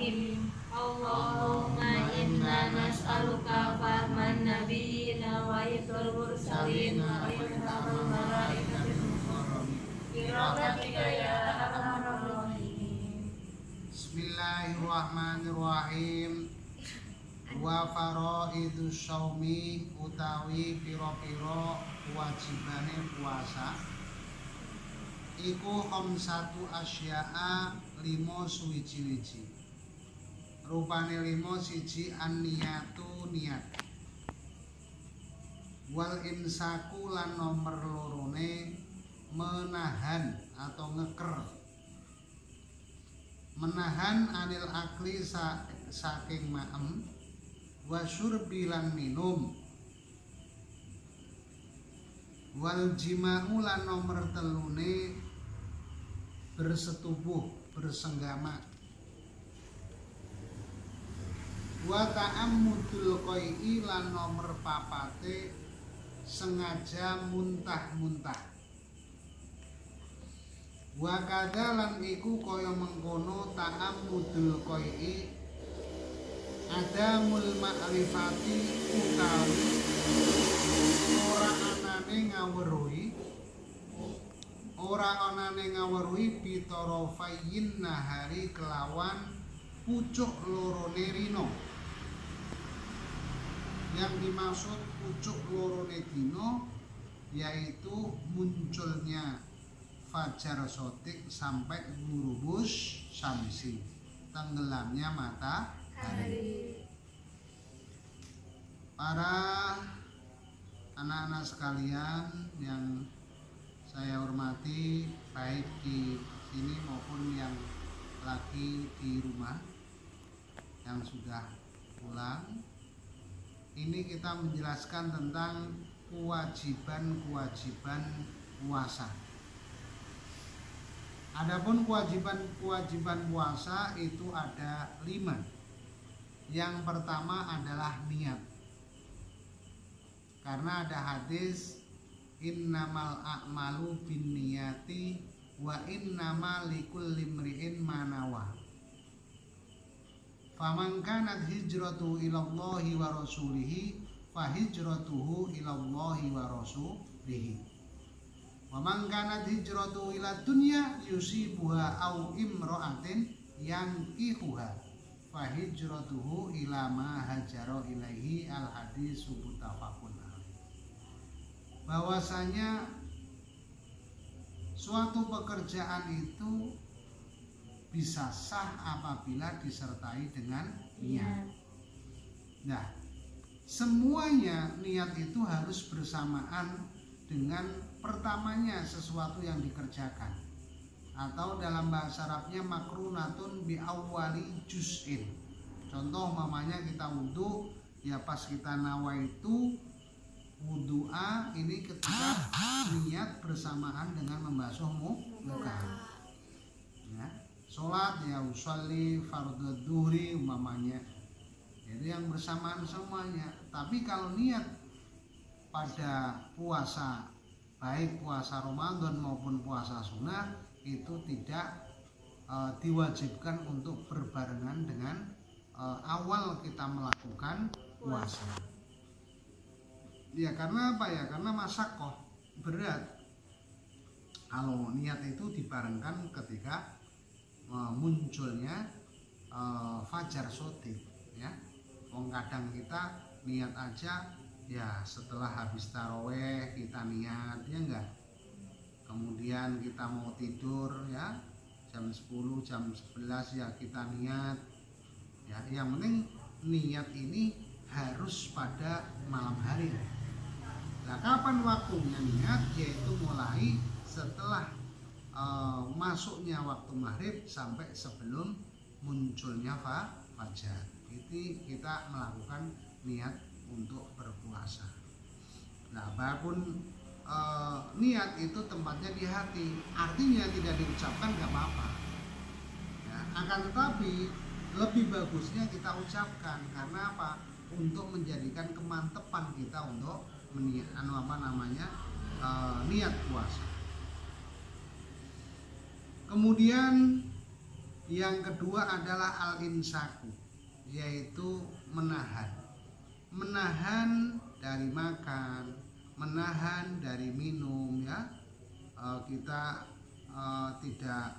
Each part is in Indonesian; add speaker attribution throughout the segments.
Speaker 1: Bismillahirrahmanirrahim. Allahumma inna nas'aluka fahman nabiyina wa hifdzal mursalin wa ilhamal malaikatil muqarrabin. Birahmatika ya arhamar rahimin.
Speaker 2: Bismillahirrahmanirrahim. Wa faraidus shaumi utawi pira-pira wajibane puasa iku khamsatu asya'a 5 suwiji-wiji. Rupane 5 siji an-niyatu niat. Wal imsaku lan nomor lorone menahan atau ngeker. Menahan anil akli saking ma'em wa syurbi lan minum. Wal jima'u lan nomor telune bersetubuh, bersenggama. Wa ta'ammudul qai'i lan nomor papate sengaja muntah-muntah. Wa kadza lan iku kaya mengkono ta'ammudul qai'i adamul ma'rifati utawi ora anane ngawruhi bitarafayin nahari kelawan pucuk lorone rino. Yang dimaksud pucuk lorone dino yaitu munculnya fajar sotik sampai gurubus syamsi, tenggelamnya matahari. Para anak-anak sekalian yang saya hormati, baik di sini maupun yang lagi di rumah yang sudah pulang, ini kita menjelaskan tentang kewajiban-kewajiban puasa. Adapun kewajiban puasa itu ada 5. Yang pertama adalah niat. Karena ada hadis innamal a'malu binniyati wa innamal likulli imri'in ma nawa. Faman kanat hijratuhu ilallahi wa rasulihi fa hijratuhu ilallahi wa rasulihi. Wa man kanat hijratuhu ila dunya yusibuha au imra'atin yankihuha fa hijratuhu ila ma hajara ilaihi. Al hadis muttafaqun alaih. Bahwasanya suatu pekerjaan itu bisa sah apabila disertai dengan niat. Nah, semuanya niat itu harus bersamaan dengan pertamanya sesuatu yang dikerjakan, atau dalam bahasa Arabnya makrunatun bi awwali juz'in. Contoh mamanya kita wudhu, ya pas kita nawaitu wudu'a, ini ketika niat bersamaan dengan membasuh muka. Ya, sholat ya usolli fardhu dhuhri umpamanya, itu yang bersamaan semuanya. Tapi kalau niat pada puasa, baik puasa Ramadan maupun puasa sunnah, itu tidak diwajibkan untuk berbarengan dengan awal kita melakukan puasa. Ya karena apa ya? Karena masyakoh, berat. Kalau niat itu dibarengkan ketika munculnya fajar sotik, ya. Kadang kita niat aja ya setelah habis taraweh kita niat, ya enggak. Kemudian kita mau tidur ya jam 10, jam 11 ya kita niat. Ya, yang penting niat ini harus pada malam hari. Nah, kapan waktunya niat? Yaitu mulai setelah masuknya waktu maghrib sampai sebelum munculnya fajar. Itu kita melakukan niat untuk berpuasa. Nah, walaupun niat itu tempatnya di hati, artinya tidak diucapkan nggak apa-apa. Ya, akan tetapi lebih bagusnya kita ucapkan. Karena apa? Untuk menjadikan kemantepan kita untuk niat puasa. Kemudian Yang kedua adalah al-insaku, yaitu menahan. Menahan dari makan, menahan dari minum ya. Kita tidak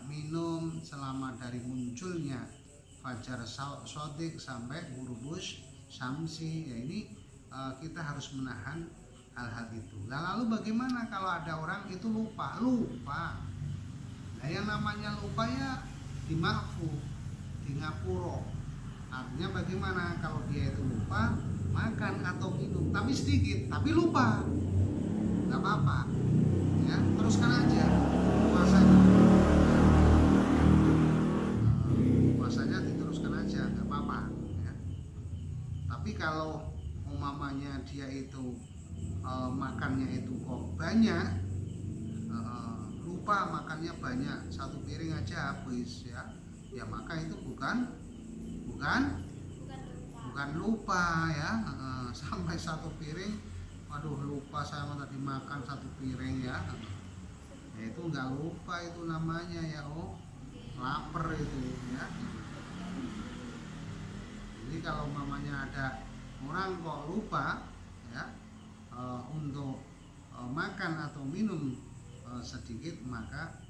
Speaker 2: minum selama dari munculnya fajar shodiq sampai ghurubus syamsi ya. Ini kita harus menahan hal-hal itu. Lalu bagaimana kalau ada orang itu lupa? Nah, yang namanya lupa ya dimaafu, di ngapuro. Artinya bagaimana kalau dia itu lupa makan atau minum, tapi sedikit, tapi lupa, nggak apa-apa, ya teruskan aja puasanya. Puasanya diteruskan aja, nggak apa-apa. Ya. Tapi kalau umpamanya dia itu makannya itu kok banyak, lupa makannya banyak, satu piring aja habis ya, maka itu bukan lupa ya. Sampai satu piring, waduh lupa saya tadi makan satu piring ya, itu nggak lupa, itu namanya ya lapar itu ya. Jadi kalau mamanya ada orang kok lupa ya untuk makan atau minum sedikit, maka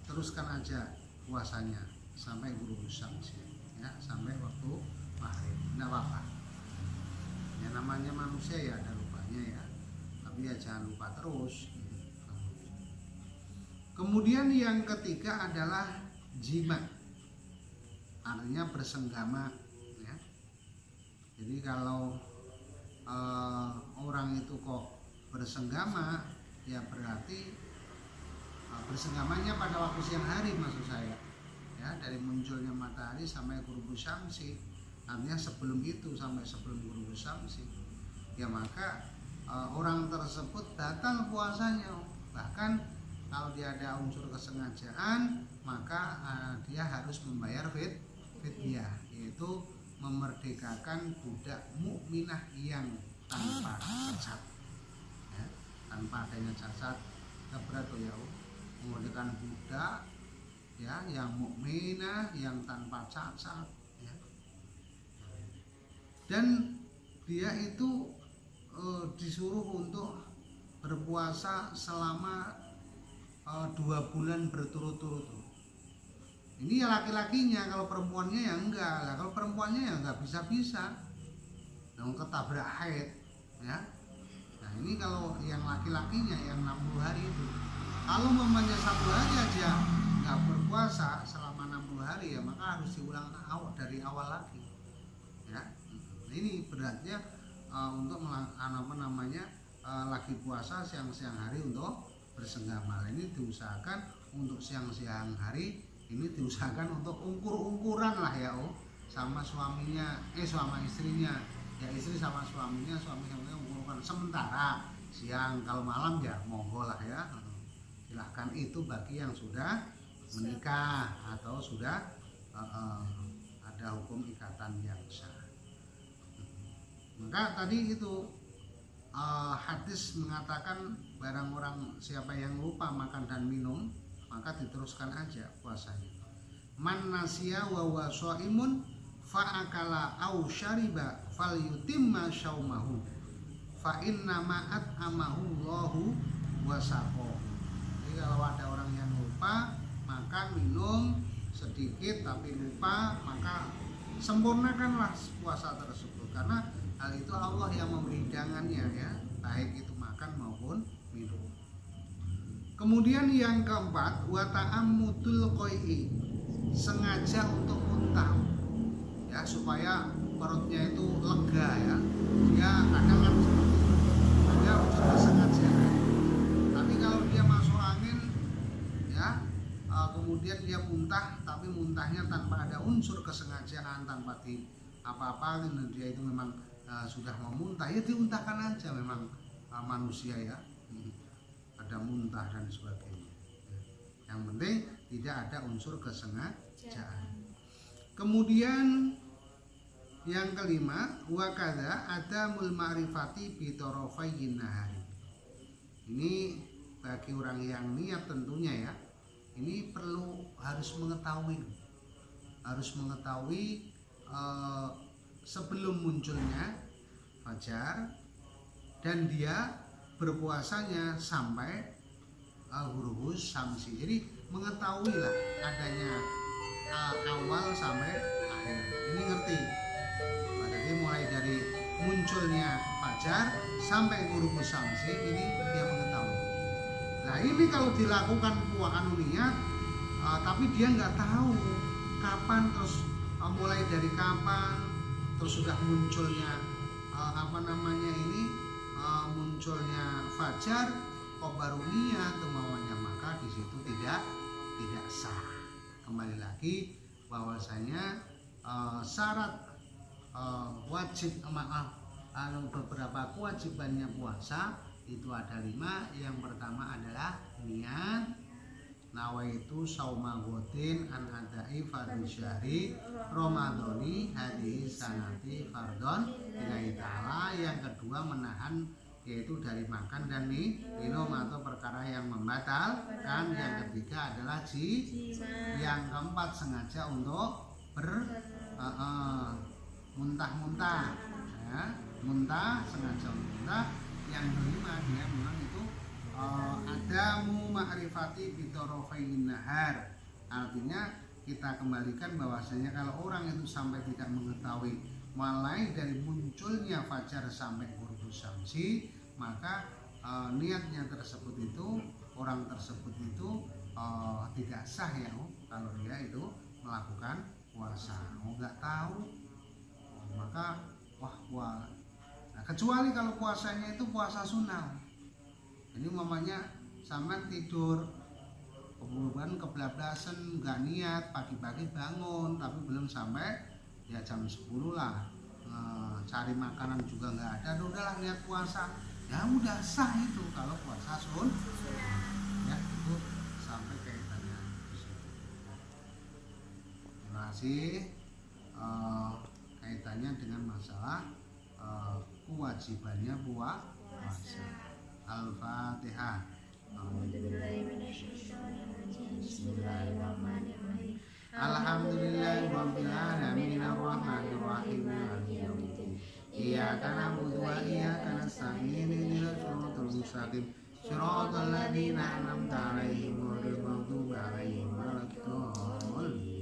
Speaker 2: teruskan aja puasanya sampai ghurubus syamsi ya, sampai waktu maghrib, enggak apa-apa ya, namanya manusia ya ada lupanya ya, tapi ya jangan lupa terus. Kemudian yang ketiga adalah jima, artinya bersenggama ya. Jadi kalau orang itu kok bersenggama ya berarti bersengamanya pada waktu siang hari, maksud saya ya, dari munculnya matahari sampai ghurubus syamsi, artinya sebelum itu, sampai sebelum ghurubus syamsi ya, maka orang tersebut batal puasanya. Bahkan kalau dia ada unsur kesengajaan, maka dia harus membayar fidyah, yaitu memerdekakan budak mukminah yang tanpa cacat ya, tanpa adanya cacat. Kita berat ya, memerdekakan budak ya yang mukminah yang tanpa cacat ya. Dan dia itu disuruh untuk berpuasa selama 2 bulan berturut-turut. Ini ya laki-lakinya, kalau perempuannya ya enggak lah. Kalau perempuannya ya enggak bisa-bisa, dong ketabrak haid ya. Nah ini kalau yang laki-lakinya yang 60 hari itu, kalau mamanya 1 hari aja nggak berpuasa selama 60 hari ya, maka harus diulang dari awal lagi ya. Ini beratnya untuk lagi puasa siang-siang hari untuk bersenggama. Ini diusahakan untuk siang-siang hari, ini diusahakan untuk ungkur-ungkuran lah ya, sama suaminya, sama istrinya ya, istri sama suaminya, suami-suaminya ungkurkan sementara siang. Kalau malam ya monggo lah ya, silahkan, itu bagi yang sudah menikah atau sudah ada hukum ikatan yang sah. Maka tadi itu hadis mengatakan barang orang siapa yang lupa makan dan minum, maka diteruskan aja puasanya. Man nasiya wa huwa shaimun fa akala au syariba falyutimma syaumahu fa inna ma'at amahu Allahu wa saqahu. Jadi kalau ada orang yang lupa makan minum sedikit tapi lupa, maka sempurnakanlah puasa tersebut, karena hal itu Allah yang memberi hidangannya ya, baik itu makan maupun minum. Kemudian yang keempat, wa ta'ammudul qai'i, sengaja untuk muntah ya, supaya perutnya itu lega ya. Dia kadang kan seperti itu, ada unsur kesengajaan. Tapi kalau dia masuk angin ya, kemudian dia muntah, tapi muntahnya tanpa ada unsur kesengajaan, tanpa di apa-apa, dia itu memang sudah mau muntah ya, diuntahkan aja, memang manusia ya, ada muntah dan sebagainya. Yang penting tidak ada unsur kesengajaan. Kemudian yang kelima, wa kadza adamul ma'rifati bi tarafayyin nahari. Ini bagi orang yang niat tentunya ya, ini harus mengetahui sebelum munculnya fajar, dan dia berpuasanya sampai ghurubus syamsi. Jadi mengetahuilah adanya awal sampai akhir. Ini ngerti. Jadi mulai dari munculnya fajar sampai ghurubus syamsi ini dia mengetahui. Nah ini kalau dilakukan niat, tapi dia nggak tahu kapan, terus mulai dari kapan, terus sudah munculnya munculnya fajar, kok baru niat umpamanya, maka di situ tidak sah. Kembali lagi bahwasanya syarat wajib beberapa kewajibannya puasa itu ada 5. Yang pertama adalah niat, nawaitu sauma ghadin an adai fardhu syahri ramadhani hadhihi sanati fardhon lillahi ta'ala. Yang kedua menahan, yaitu dari makan dan minum atau perkara yang membatalkan. Yang ketiga adalah yang keempat sengaja untuk muntah-muntah, ya, sengaja untuk muntah. Yang kelima dia memang itu adamu ma'rifati bidorofain nahar. Artinya kita kembalikan bahwasanya kalau orang itu sampai tidak mengetahui mulai dari munculnya fajar sampai ghurubus syamsi, maka niatnya tersebut itu, orang tersebut itu tidak sah ya kalau dia itu melakukan puasa. Nggak tahu, maka nah, kecuali kalau puasanya itu puasa sunnah. Jadi umpamanya sampai tidur kemudian kebablasan, nggak niat, pagi-pagi bangun tapi belum sampai ya jam 10 lah, cari makanan juga nggak ada, udahlah niat puasa, ya udah sah itu kalau puasa ya, itu sampai kaitannya di situ. Terima kasih. Kaitannya dengan masalah kewajibannya puasa. Al-Fatihah. Bismillahirrahmanirrahim. Alhamdulillahirabbil alamin arrahmanir rahim maliki yaumiddin. Iyyaka na'budu wa iyyaka nasta'in ihdinas siratal mustaqim siratal ladzina an'amta 'alaihim ghairil maghdubi 'alaihim waladdallin.